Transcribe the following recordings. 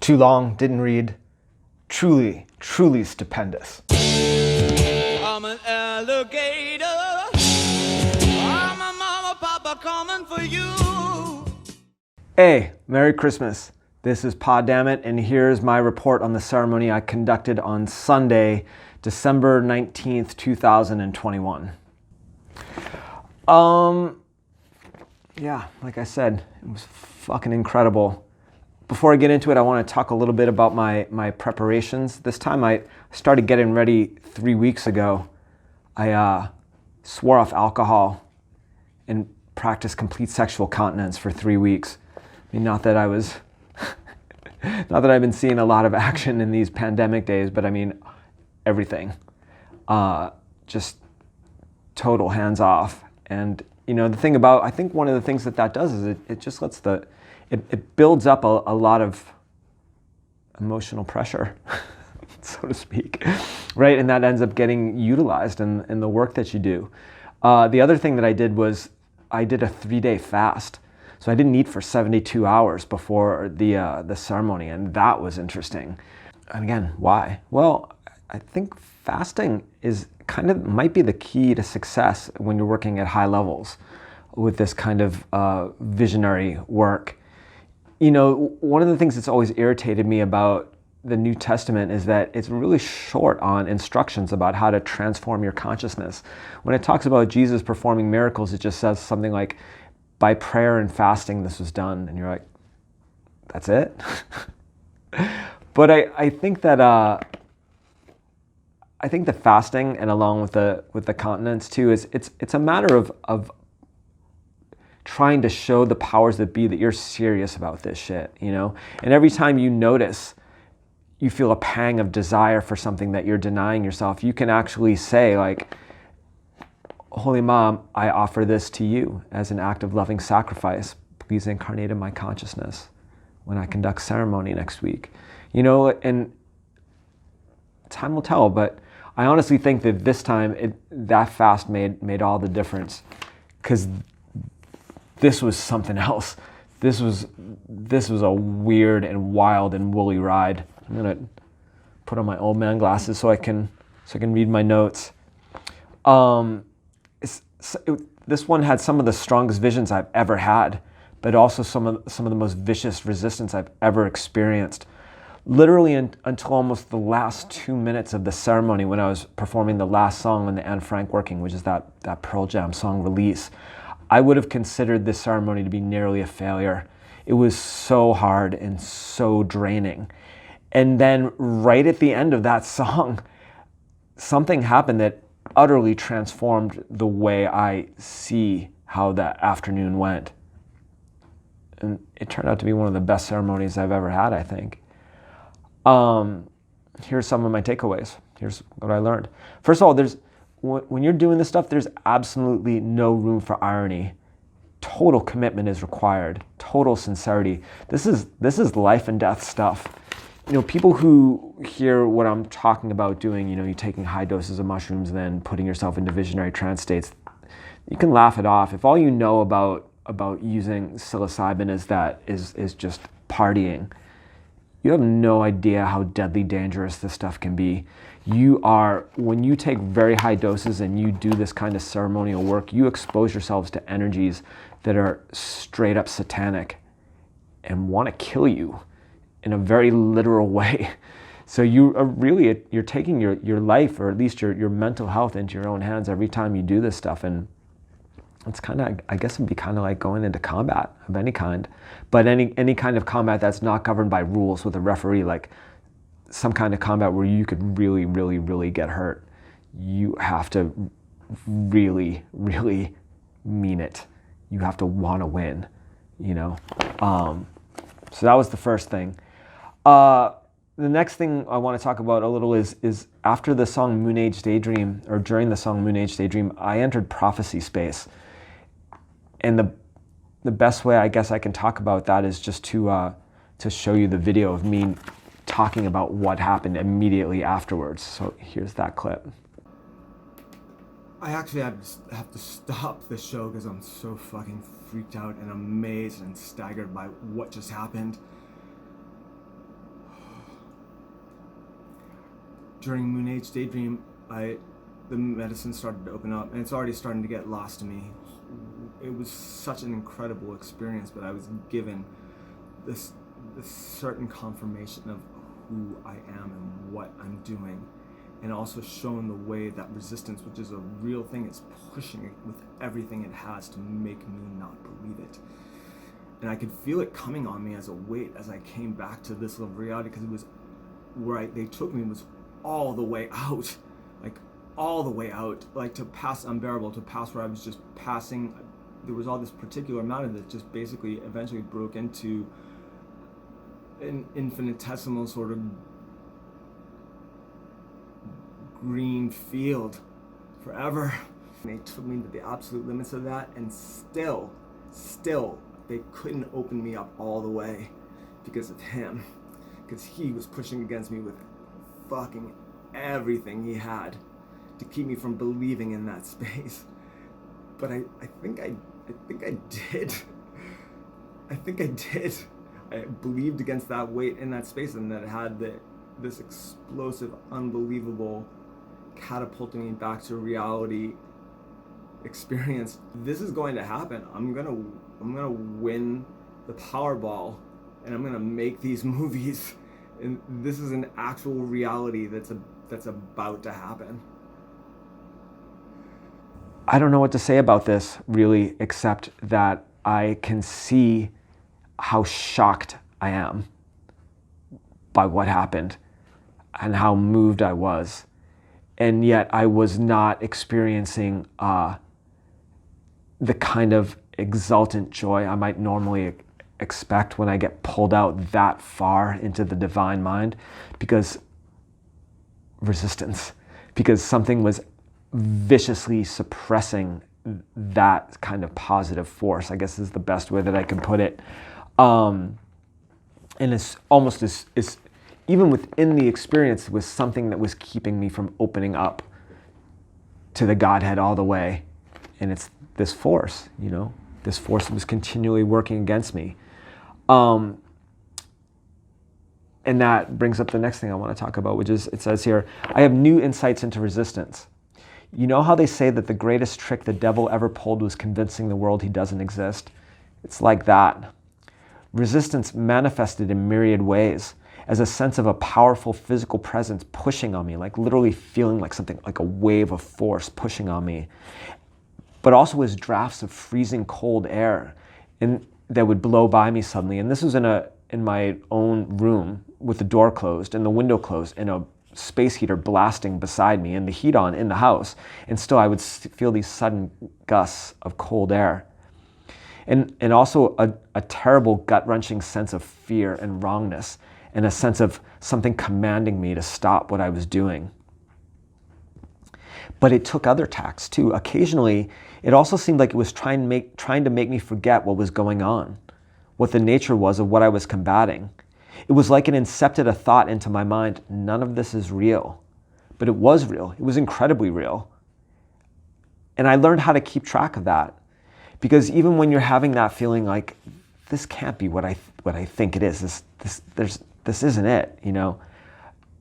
Too long, didn't read. Truly, truly stupendous. I'm an alligator. I'm a mama, papa coming for you. Hey, Merry Christmas. This is Dammit, and here's my report on the ceremony I conducted on Sunday, December 19th, 2021. Yeah, like I said, it was fucking incredible. Before I get into it, I want to talk a little bit about my preparations. This time I started getting ready 3 weeks ago. I swore off alcohol and practiced complete sexual continence for 3 weeks. I mean, not that I've been seeing a lot of action in these pandemic days, but I mean, everything. Just total hands off. And, you know, I think one of the things that does is it just lets it builds up a lot of emotional pressure, so to speak, right? And that ends up getting utilized in the work that you do. The other thing that I did was I did a 3-day fast. So I didn't eat for 72 hours before the ceremony, and that was interesting. And again, why? Well, I think fasting might be the key to success when you're working at high levels with this kind of visionary work. You know, one of the things that's always irritated me about the New Testament is that it's really short on instructions about how to transform your consciousness. When it talks about Jesus performing miracles, it just says something like, by prayer and fasting this was done. And you're like, that's it? But I think that the fasting, and along with the continence too, it's a matter of trying to show the powers that be that you're serious about this shit, you know? And every time you notice you feel a pang of desire for something that you're denying yourself, you can actually say, like, Holy Mom, I offer this to you as an act of loving sacrifice. Please incarnate in my consciousness when I conduct ceremony next week. You know, and time will tell, but I honestly think that this time that fast made all the difference, because this was something else. This was a weird and wild and woolly ride. I'm gonna put on my old man glasses so I can read my notes. This one had some of the strongest visions I've ever had, but also some of the most vicious resistance I've ever experienced. Literally until almost the last 2 minutes of the ceremony, when I was performing the last song on the Anne Frank working, which is that Pearl Jam song, Release, I would have considered this ceremony to be nearly a failure. It was so hard and so draining. And then right at the end of that song, something happened that utterly transformed the way I see how that afternoon went. And it turned out to be one of the best ceremonies I've ever had, I think. Here's some of my takeaways. Here's what I learned. First of all, when you're doing this stuff, there's absolutely no room for irony. Total commitment is required. Total sincerity. This is life and death stuff. You know, people who hear what I'm talking about doing, you know, you taking high doses of mushrooms and then putting yourself into visionary trance states, you can laugh it off. If all you know about using psilocybin is just partying, you have no idea how deadly dangerous this stuff can be. When you take very high doses and you do this kind of ceremonial work, you expose yourselves to energies that are straight up satanic and want to kill you in a very literal way. So you're taking your life, or at least your mental health, into your own hands every time you do this stuff. And it's I guess it'd be kind of like going into combat of any kind, but any kind of combat that's not governed by rules with a referee, like some kind of combat where you could really, really, really get hurt. You have to really, really mean it. You have to want to win, you know? So that was the first thing. The next thing I want to talk about a little is after the song Moon Age Daydream, or during the song Moon Age Daydream, I entered prophecy space. And the best way I guess I can talk about that is just to show you the video of me talking about what happened immediately afterwards. So here's that clip. I actually have to stop the show because I'm so fucking freaked out and amazed and staggered by what just happened. during Moon Age Daydream, the medicine started to open up, and it's already starting to get lost to me. It was such an incredible experience, but I was given this certain confirmation of who I am and what I'm doing, and also shown the way that resistance, which is a real thing, is pushing it with everything it has to make me not believe it. And I could feel it coming on me as a weight as I came back to this level of reality, because it was where they took me was all the way out, like all the way out, like to past unbearable, to past where I was just passing. There was all this particular amount of it that just basically eventually broke into an infinitesimal sort of green field forever. They took me to the absolute limits of that, and still they couldn't open me up all the way because of him, because he was pushing against me with fucking everything he had to keep me from believing in that space. But I think I did. I believed against that weight in that space, and that it had this explosive, unbelievable, catapulting me back to reality experience. This is going to happen. I'm gonna win the Powerball, and I'm gonna make these movies, and this is an actual reality that's about to happen. I don't know what to say about this, really, except that I can see how shocked I am by what happened and how moved I was. And yet I was not experiencing the kind of exultant joy I might normally expect when I get pulled out that far into the divine mind, because resistance, because something was viciously suppressing that kind of positive force, I guess is the best way that I can put it. And it's almost as even within the experience was something that was keeping me from opening up to the Godhead all the way. And it's this force, this force that was continually working against me. And that brings up the next thing I want to talk about, which is, it says here, I have new insights into resistance. You know how they say that the greatest trick the devil ever pulled was convincing the world he doesn't exist? It's like that. Resistance manifested in myriad ways as a sense of a powerful physical presence pushing on me, like literally feeling like something, like a wave of force pushing on me, but also as drafts of freezing cold air that would blow by me suddenly. And this was in my own room with the door closed and the window closed and a space heater blasting beside me and the heat on in the house. And still I would feel these sudden gusts of cold air. And also a terrible gut-wrenching sense of fear and wrongness, and a sense of something commanding me to stop what I was doing. But it took other tacks too. Occasionally, it also seemed like it was trying to make me forget what was going on, what the nature was of what I was combating. It was like it incepted a thought into my mind, none of this is real. But it was real. It was incredibly real. And I learned how to keep track of that. Because even when you're having that feeling like, this can't be what I think it is, this isn't it,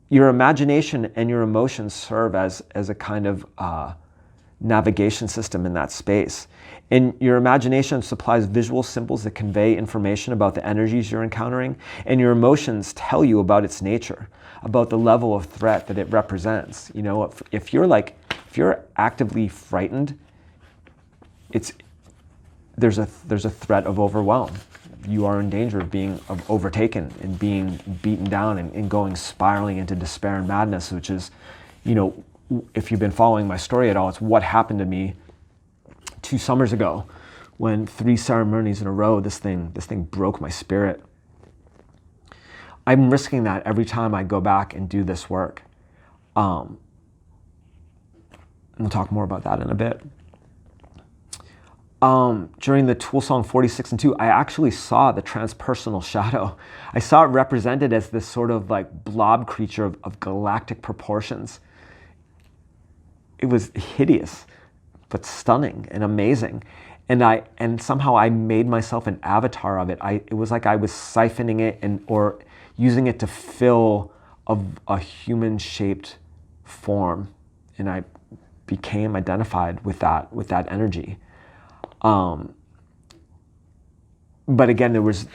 your imagination and your emotions serve as a kind of navigation system in that space. And your imagination supplies visual symbols that convey information about the energies you're encountering, and your emotions tell you about its nature, about the level of threat that it represents. If you're actively frightened, there's a threat of overwhelm. You are in danger of being overtaken and being beaten down and going spiraling into despair and madness, which is, if you've been following my story at all, it's what happened to me 2 summers ago when 3 ceremonies in a row, this thing broke my spirit. I'm risking that every time I go back and do this work. And we'll talk more about that in a bit. During the Tool song 46 and 2, I actually saw the transpersonal shadow. I saw it represented as this sort of like blob creature of galactic proportions. It was hideous, but stunning and amazing. And somehow I made myself an avatar of it. It was like I was siphoning it or using it to fill a human-shaped form, and I became identified with that energy. But again, there was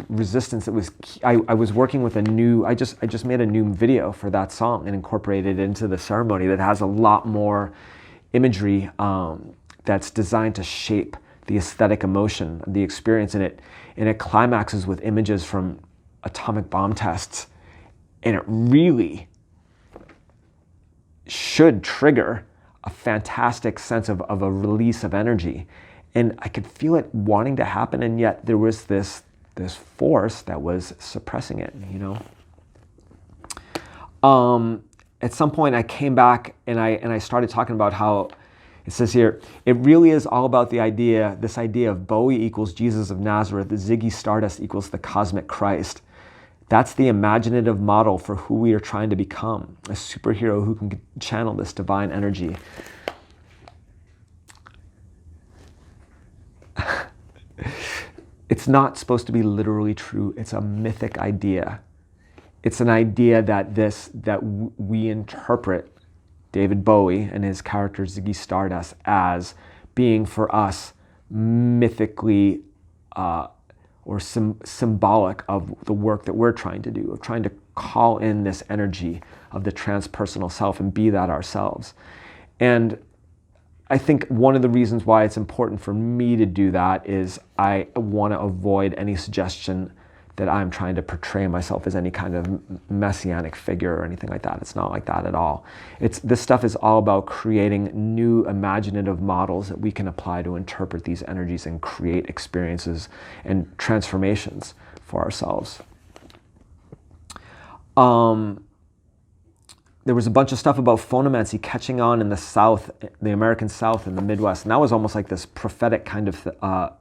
resistance. That was I was working with a new. I just made a new video for that song and incorporated it into the ceremony that has a lot more imagery that's designed to shape the aesthetic emotion, the experience in it, and it climaxes with images from atomic bomb tests, and it really should trigger a fantastic sense of a release of energy. And I could feel it wanting to happen, and yet there was this force that was suppressing it, you know. At some point I came back and I started talking about how, it says here, it really is all about this idea of Bowie equals Jesus of Nazareth, the Ziggy Stardust equals the cosmic Christ. That's the imaginative model for who we are trying to become, a superhero who can channel this divine energy. It's not supposed to be literally true. It's a mythic idea. It's an idea that we interpret David Bowie and his character Ziggy Stardust as being for us mythically or symbolic of the work that we're trying to do, of trying to call in this energy of the transpersonal self and be that ourselves. And I think one of the reasons why it's important for me to do that is I want to avoid any suggestion that I'm trying to portray myself as any kind of messianic figure or anything like that. It's not like that at all. This stuff is all about creating new imaginative models that we can apply to interpret these energies and create experiences and transformations for ourselves. There was a bunch of stuff about phonomancy catching on in the South, the American South and the Midwest. And that was almost like this prophetic kind of,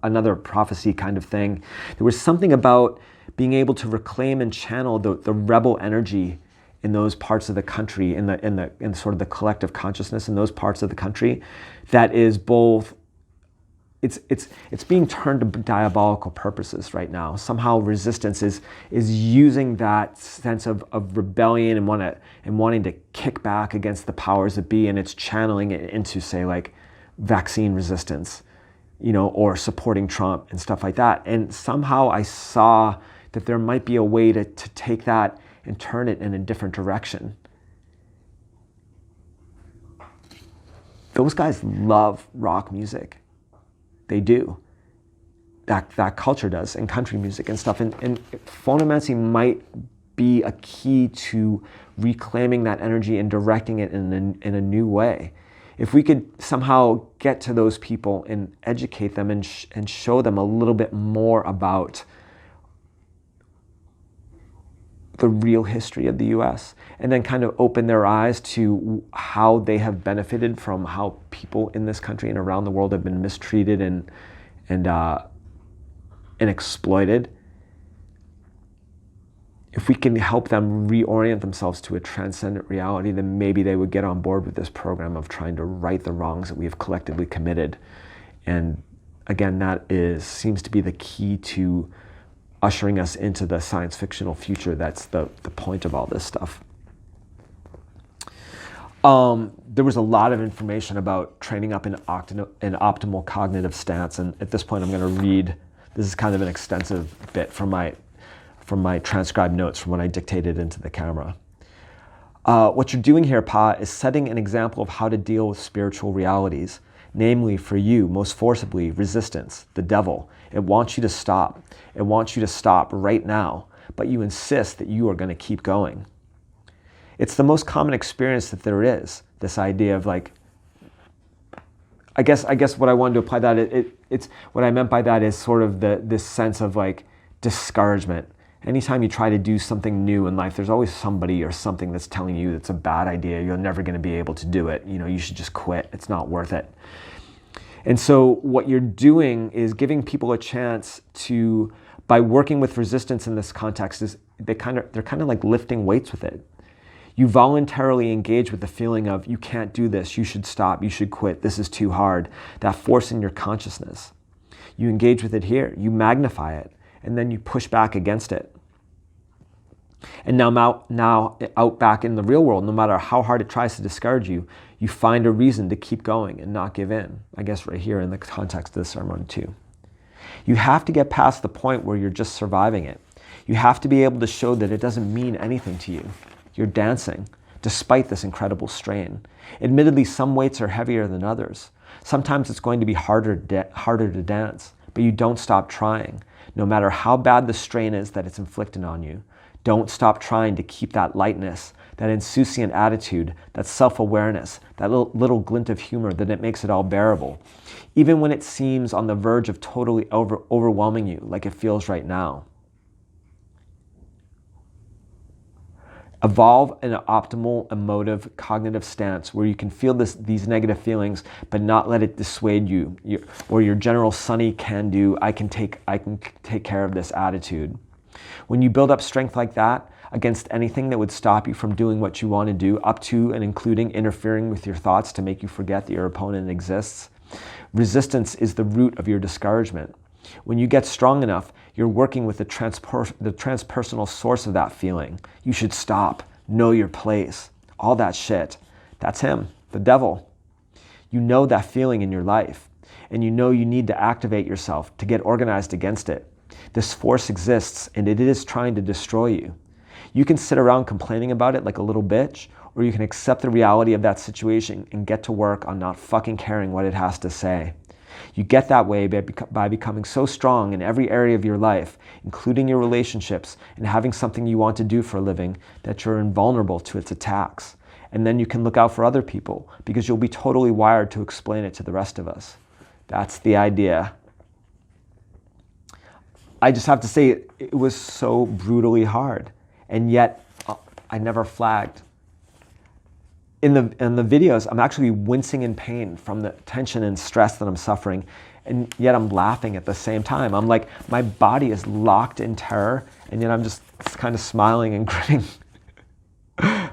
another prophecy kind of thing. There was something about being able to reclaim and channel the rebel energy in those parts of the country, in sort of the collective consciousness in those parts of the country, that is both, it's being turned to diabolical purposes right now. Somehow resistance is using that sense of rebellion and wanting to kick back against the powers that be, and it's channeling it into, say, like vaccine resistance, you know, or supporting Trump and stuff like that. And somehow I saw that there might be a way to take that and turn it in a different direction. Those guys love rock music. They do. That culture does, and country music and stuff. And phonomancy might be a key to reclaiming that energy and directing it in a new way. If we could somehow get to those people and educate them and show them a little bit more about the real history of the US, and then kind of open their eyes to how they have benefited from how people in this country and around the world have been mistreated and exploited. If we can help them reorient themselves to a transcendent reality, then maybe they would get on board with this program of trying to right the wrongs that we have collectively committed. And again, that seems to be the key to ushering us into the science fictional future. That's the point of all this stuff. There was a lot of information about training up an optimal cognitive stance, and at this point I'm going to read, this is kind of an extensive bit from my transcribed notes from when I dictated into the camera. What you're doing here, Pa, is setting an example of how to deal with spiritual realities, namely for you, most forcibly, resistance, the devil. It wants you to stop. It wants you to stop right now, but you insist that you are going to keep going. It's the most common experience that there is, this idea of like, I guess what I wanted to apply that, it's what I meant by that is sort of this sense of like discouragement. Anytime you try to do something new in life, there's always somebody or something that's telling you it's a bad idea, you're never going to be able to do it, you know, you should just quit, it's not worth it. And so what you're doing is giving people a chance to, by working with resistance in this context, is they're kind of like lifting weights with it. You voluntarily engage with the feeling of, you can't do this, you should stop, you should quit, this is too hard, that force in your consciousness. You engage with it here, you magnify it, and then you push back against it. And now out back in the real world, no matter how hard it tries to discourage you, you find a reason to keep going and not give in. I guess right here in the context of the ceremony too. You have to get past the point where you're just surviving it. You have to be able to show that it doesn't mean anything to you. You're dancing, despite this incredible strain. Admittedly, some weights are heavier than others. Sometimes it's going to be harder to dance, but you don't stop trying, no matter how bad the strain is that it's inflicted on you. Don't stop trying to keep that lightness, that insouciant attitude, that self-awareness, that little glint of humor that it makes it all bearable, even when it seems on the verge of totally overwhelming you like it feels right now. Evolve an optimal emotive cognitive stance where you can feel these negative feelings but not let it dissuade you, or your general sunny can-do, I can take care of this attitude. When you build up strength like that against anything that would stop you from doing what you want to do, up to and including interfering with your thoughts to make you forget that your opponent exists, resistance is the root of your discouragement. When you get strong enough, you're working with the transpersonal source of that feeling. You should stop, know your place, all that shit. That's him, the devil. You know that feeling in your life, and you know you need to activate yourself to get organized against it. This force exists, and it is trying to destroy you. You can sit around complaining about it like a little bitch, or you can accept the reality of that situation and get to work on not fucking caring what it has to say. You get that way by becoming so strong in every area of your life, including your relationships, and having something you want to do for a living, that you're invulnerable to its attacks. And then you can look out for other people, because you'll be totally wired to explain it to the rest of us. That's the idea. I just have to say, it was so brutally hard, and yet I never flagged. In the videos, I'm actually wincing in pain from the tension and stress that I'm suffering, and yet I'm laughing at the same time. I'm like, my body is locked in terror, and yet I'm just kind of smiling and grinning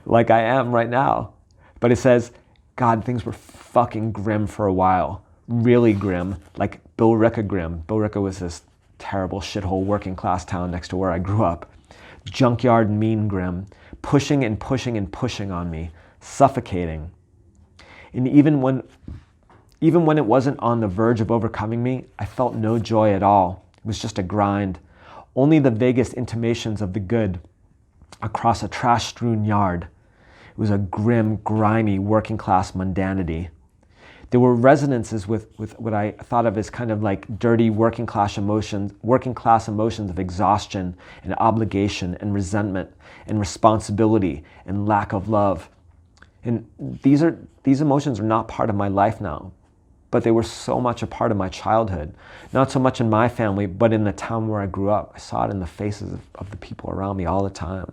like I am right now. But it says, God, things were fucking grim for a while. Really grim, like Billerica grim. Billerica was this terrible shithole working class town next to where I grew up. Junkyard mean grim, pushing and pushing and pushing on me, suffocating. And even when it wasn't on the verge of overcoming me, I felt no joy at all. It was just a grind. Only the vaguest intimations of the good across a trash-strewn yard. It was a grim, grimy, working-class mundanity. There were resonances with what I thought of as kind of like dirty working class emotions of exhaustion and obligation and resentment and responsibility and lack of love. And these emotions are not part of my life now, but they were so much a part of my childhood. Not so much in my family, but in the town where I grew up. I saw it in the faces of the people around me all the time.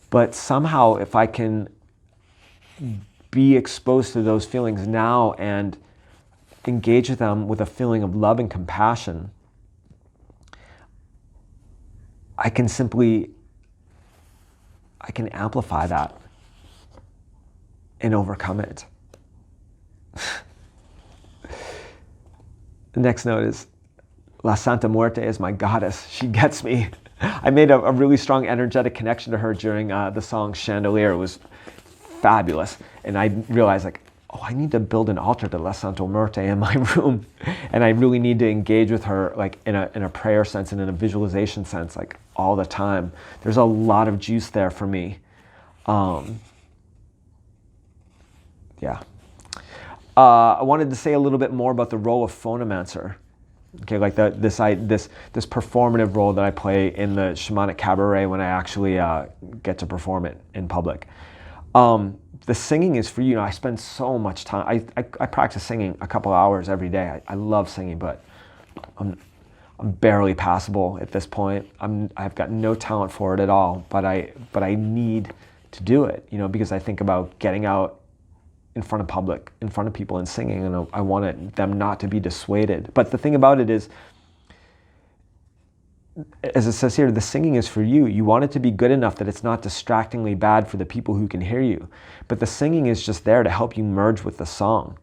But somehow, if I can be exposed to those feelings now and engage with them with a feeling of love and compassion, I can amplify that and overcome it. The next note is, La Santa Muerte is my goddess. She gets me. I made a really strong energetic connection to her during the song Chandelier. It was fabulous. And I realized, like, oh, I need to build an altar to La Santa Muerte in my room. And I really need to engage with her, like, in a prayer sense and in a visualization sense, like, all the time. There's a lot of juice there for me. Yeah. I wanted to say a little bit more about the role of phonomancer. Okay, like this performative role that I play in the shamanic cabaret when I actually get to perform it in public. The singing is for you. I spend so much time. I practice singing a couple hours every day. I love singing, but I'm barely passable at this point. I've got no talent for it at all. But I need to do it, because I think about getting out in front of people and singing, and I want them not to be dissuaded. But the thing about it is, as it says here, the singing is for you. You want it to be good enough that it's not distractingly bad for the people who can hear you. But the singing is just there to help you merge with the song.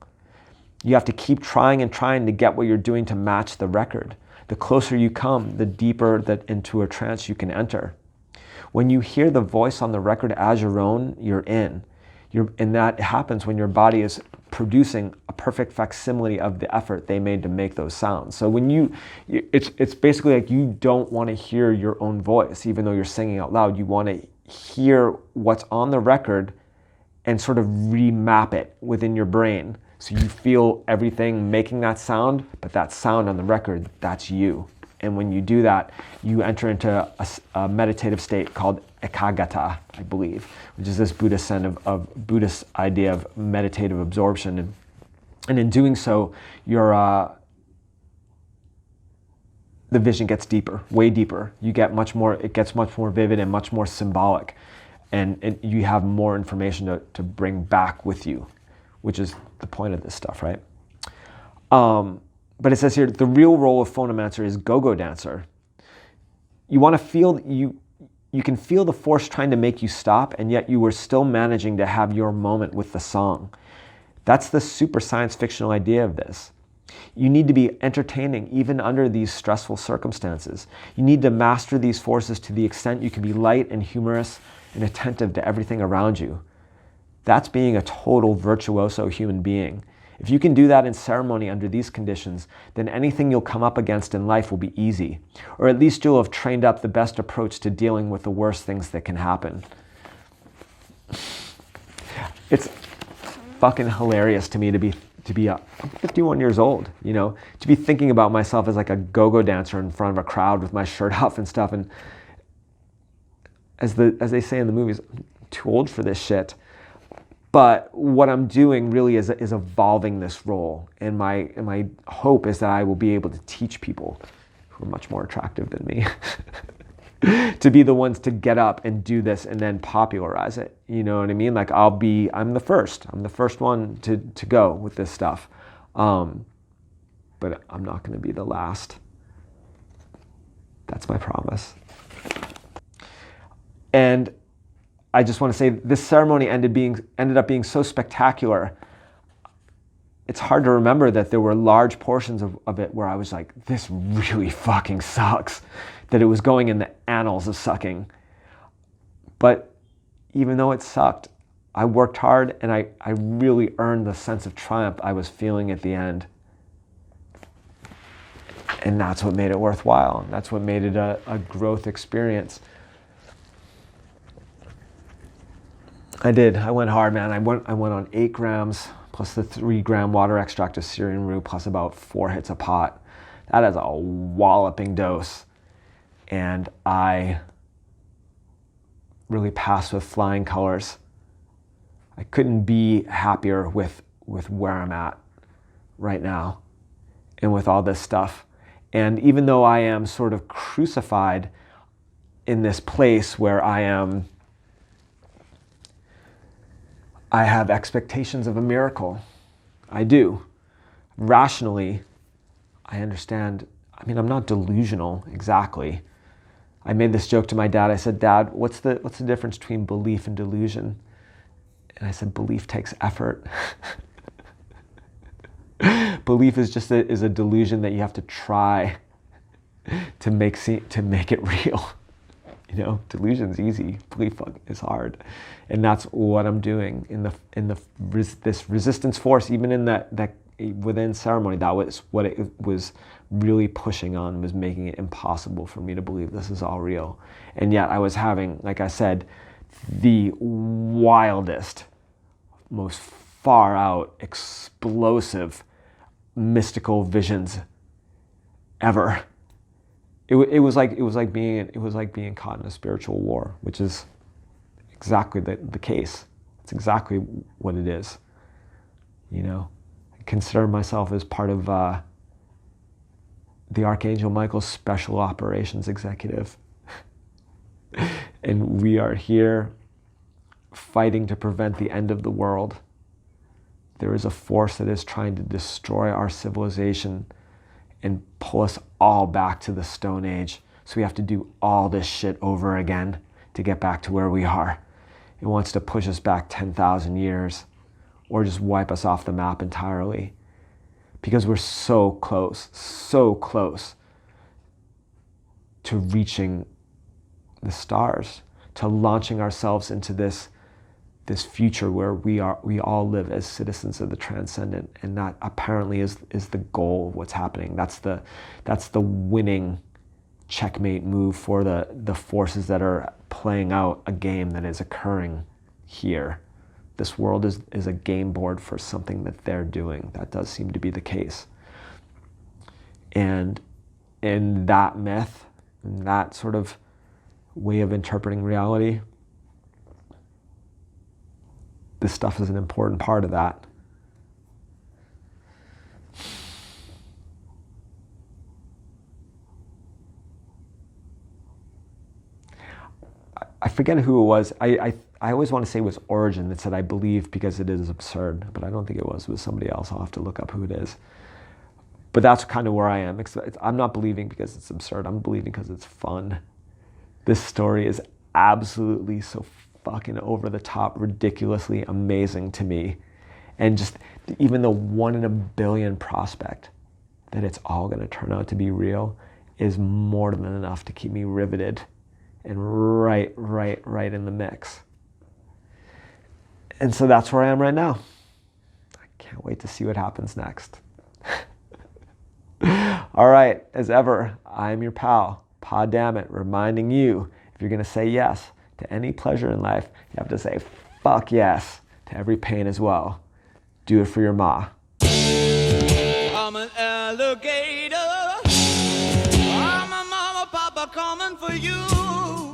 You have to keep trying and trying to get what you're doing to match the record. The closer you come, the deeper that into a trance you can enter. When you hear the voice on the record as your own, you're in. And that happens when your body is producing a perfect facsimile of the effort they made to make those sounds. So when it's basically like you don't want to hear your own voice, even though you're singing out loud. You want to hear what's on the record and sort of remap it within your brain. So you feel everything making that sound, but that sound on the record, that's you. And when you do that, you enter into a meditative state called ekagata, I believe, which is this Buddhist sense of Buddhist idea of meditative absorption. And in doing so, the vision gets deeper, way deeper. It gets much more vivid and much more symbolic. And you have more information to bring back with you, which is the point of this stuff, right? But it says here, the real role of phonomancer is go-go dancer. You want to feel, you can feel the force trying to make you stop, and yet you are still managing to have your moment with the song. That's the super science fictional idea of this. You need to be entertaining even under these stressful circumstances. You need to master these forces to the extent you can be light and humorous and attentive to everything around you. That's being a total virtuoso human being. If you can do that in ceremony under these conditions, then anything you'll come up against in life will be easy, or at least you'll have trained up the best approach to dealing with the worst things that can happen. It's fucking hilarious to me to be I'm 51 years old, to be thinking about myself as like a go-go dancer in front of a crowd with my shirt off and stuff. And as they say in the movies, I'm too old for this shit. But what I'm doing really is evolving this role. And my hope is that I will be able to teach people who are much more attractive than me to be the ones to get up and do this and then popularize it. You know what I mean? Like I'm the first one to go with this stuff. But I'm not going to be the last. That's my promise. And I just want to say this ceremony ended up being so spectacular. It's hard to remember that there were large portions of it where I was like, this really fucking sucks, that it was going in the annals of sucking. But even though it sucked, I worked hard and I really earned the sense of triumph I was feeling at the end. And that's what made it worthwhile. That's what made it a growth experience. I did. I went hard, man. I went on 8 grams plus the 3-gram water extract of Syrian rue plus about 4 hits of pot. That is a walloping dose. And I really passed with flying colors. I couldn't be happier with where I'm at right now and with all this stuff. And even though I am sort of crucified in this place where I have expectations of a miracle. I do. Rationally, I understand. I mean, I'm not delusional exactly. I made this joke to my dad. I said, Dad, what's the difference between belief and delusion? And I said, belief takes effort. Belief is just a delusion that you have to try to make it real. Delusion's easy. Belief is hard, and that's what I'm doing in this resistance force. Even in that within ceremony, that was what it was really pushing on, was making it impossible for me to believe this is all real. And yet I was having, like I said, the wildest, most far out, explosive, mystical visions ever. It was like being caught in a spiritual war, which is exactly the case. It's exactly what it is. I consider myself as part of the Archangel Michael's Special Operations Executive. And we are here fighting to prevent the end of the world. There is a force that is trying to destroy our civilization and pull us all back to the Stone Age. So we have to do all this shit over again to get back to where we are. It wants to push us back 10,000 years or just wipe us off the map entirely, because we're so close to reaching the stars, to launching ourselves into this future where we all live as citizens of the transcendent, and that apparently is the goal of what's happening. That's the winning checkmate move for the forces that are playing out a game that is occurring here. This world is a game board for something that they're doing. That does seem to be the case. And in that myth, in that sort of way of interpreting reality, this stuff is an important part of that. I forget who it was. I always want to say it was Origin that said, I believe because it is absurd, but I don't think it was. It was somebody else. I'll have to look up who it is. But that's kind of where I am. I'm not believing because it's absurd. I'm believing because it's fun. This story is absolutely so fucking over the top, ridiculously amazing to me. And just even the 1 in a billion prospect that it's all going to turn out to be real is more than enough to keep me riveted and right in the mix. And so that's where I am right now. I can't wait to see what happens next. All right, as ever, I'm your pal, Pa Dammit, reminding you, if you're going to say yes to any pleasure in life, you have to say fuck yes to every pain as well. Do it for your ma. I'm an alligator. I'm a mama, papa coming for you.